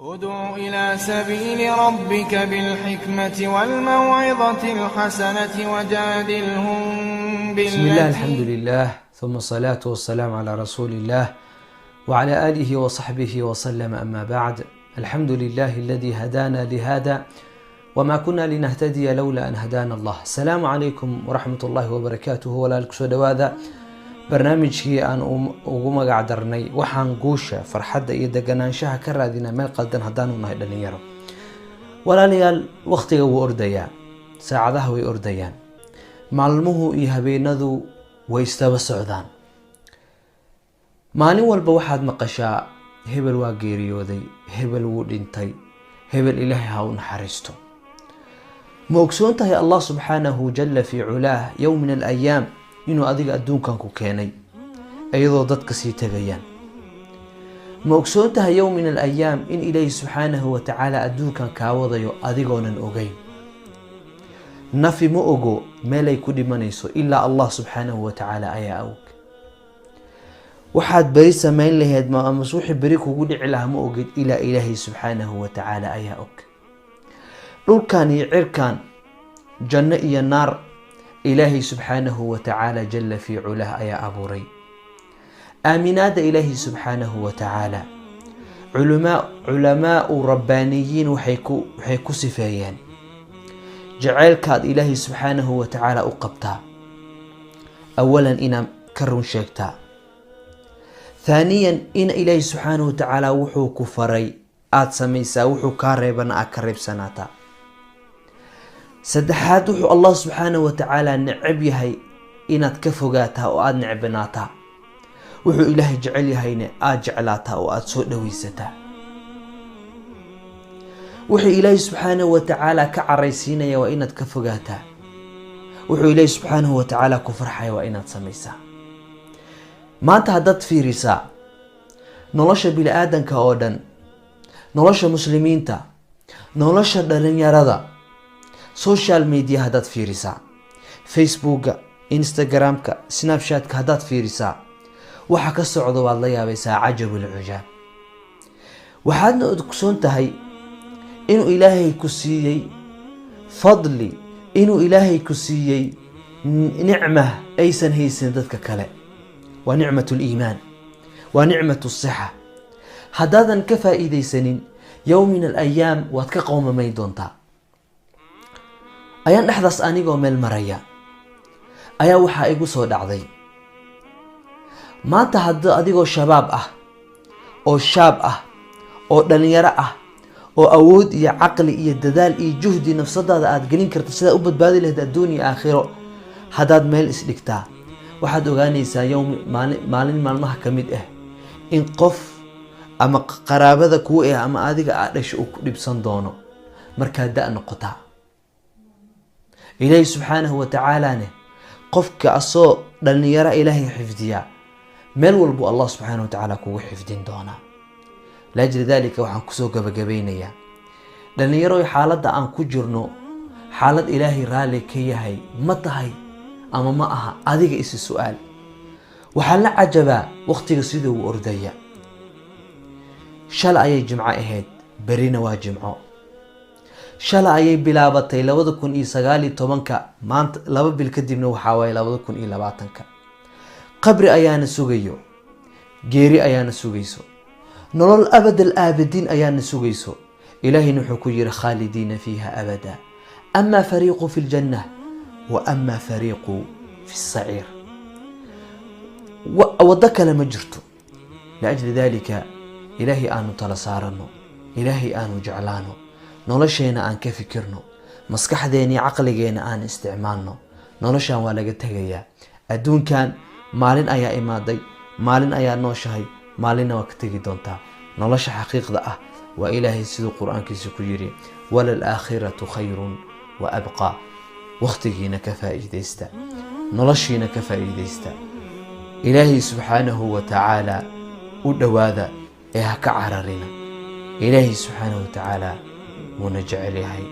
ادع إلى سبيل ربك بالحكمة والموعظة الحسنة وجادلهم بالتي بسم الله الحمد لله ثم الصلاة والسلام على رسول الله وعلى آله وصحبه وسلم. أما بعد، الحمد لله الذي هدانا لهذا وما كنا لنهتدي لولا أن هدانا الله. السلام عليكم ورحمة الله وبركاته. walaalku soo dhawaada barnaamijkii aan ugu magac darnay waxaan guusha farxadda iyo deganaanshaha ka raadina meel qaldan haddaanu nahay dhalinyaro. walaalayaal, waqtiga wuu ordayaa, saacadaha way ordayaan, maalmuhu iyo habeenadu way istaba socdaan. maalin walba waxaad maqashaa hebel waa geeriyooday, hebel wuu dhintay, hebel ilaahay ha u naxariisto. ma ogsoon tahay allah subxaanahu jalla fi culaah yowm min alayaam inuu adiga adduunkan ku keenay iyadoo dadka sii tegayaan? ma ogsoon tahay yowm min alayaam in ilaahi subxaanahu watacaala adduunkan kaa wadayo adigoonan ogeyn? nafi ma ogo meelay ku dhimanayso ilaa allah subxaanahu watacaala ayaa og. waxaad beri samayn lahayd ama wixii beri kugu dhici lahaa ma ogid ilaa ilaahi subxaanahu watacaala ayaa og. dhulkan iyo cirkan, janno iyo naar, ilaahi subxaanahu watacaala jalla fi culaah ayaa abuuray. aaminaada ilaahi subxaanahu watacaala culamaau rabbaaniyiin waxay ku sifeeyeen jaceylkaad ilaahi subxaanahu watacaala u qabtaa. awalan inaad ka run sheegtaa, thaaniyan in ilaahi subxaanahu watacaala wuxuu ku faray aada samaysaa, wuxuu kaa reebana aad ka reebsanaataa. saddexaad, wuxuu allah subxaanahu watacaala necab yahay inaad ka fogaataa oo aada necbanaataa. wuxuu ilaahay jecel yahayna aada jeclaataa oo aada soo dhaweysataa. wuxuu ilaahay subxaanahu watacaala ka caraysiinaya waa inaad ka fogaataa. wuxuu ilaahay subxaanahu watacaala ku farxaya waa inaad samaysaa. maanta haddaad fiirisaa nolosha bini-aadanka oo dhan, nolosha muslimiinta, nolosha dhalinyarada, social media haddaad fiirisaa, facebooka, instagramka, snapshatka haddaad fiirisaa, waxa ka socdo waad la yaabaysaa cajabul cujaab. waxaadna ogsoon tahay inuu ilaahay ku siiyey fadli, inuu ilaahay ku siiyey nicma aysan haysan dadka kale. waa nicmat liimaan, waa nicmat sixa. haddaadan ka faa'iidaysanin yowm min alayaam waad ka qowmamayn doontaa. ayaan dhexdaas anigoo meel maraya ayaa waxaa igu soo dhacday, maanta hadda adigoo shabaab ah oo shaab ah oo dhalinyaro ah oo awood iyo caqli iyo dadaal iyo juhdi nafsadaada aada gelin karta sidaa u badbaadi lahayd adduun iyo aakhiro, haddaad meel isdhigtaa waxaad ogaanaysaa maalin maalmaha ka mid ah in qof ama qaraabada kuu ah ama adiga aad dhasho uu ku dhibsan doono markaad da' noqotaa. ilaahi subxaanahu watacaalane qofka asoo dhalinyaro ilaahay xifdiyaa, meel walbu allah subxaanahu watacaala kugu xifdin doonaa. laajli daalika waxaan kusoo gabagabeynayaa dhalinyaro xaaladda aan ku jirno xaalad ilaahay raalli ka yahay ma tahay ama ma aha? adiga isi su-aal. waxaa la cajabaa waqtiga siduu u ordaya. shala ayay jimco ahayd, berina waa jimco. shala ayay bilaabatay 2019, maanta 2 bil kadibna waxaa waaye 2020. qabri ayaana sugayo, geeri ayaana sugayso, nolol abadal aabadiin ayaana sugayso. ilaahayna wuxuu ku yiri khaalidiina fiiha abada, ama fariiqu fi ljanna wa ama fariiqu fi saciir. waddo kale ma jirto. liajli dalika ilaahay aanu tala saarano, ilaahay aanu jeclaano, nolosheena aan ka fikirno, maskaxdeena iyo caqligeena aan isticmaalno. noloshan waa laga tegayaa. adduunkan maalin ayaa imaaday, maalin ayaa nooshahay, maalinna waa ka tegi doontaa. nolosha xaqiiqda ah waa ilaahay siduu qur-aankiisa ku yiri, walalaakhiratu khayrun wa abqaa. waqtigiina ka faa'iidaysta, noloshiina ka faa'iidaysta. ilaahay subxaanahu watacaala u dhowaada ee ha ka cararina. ilaahay subxaanahu watacaala wuuna jecel yahay.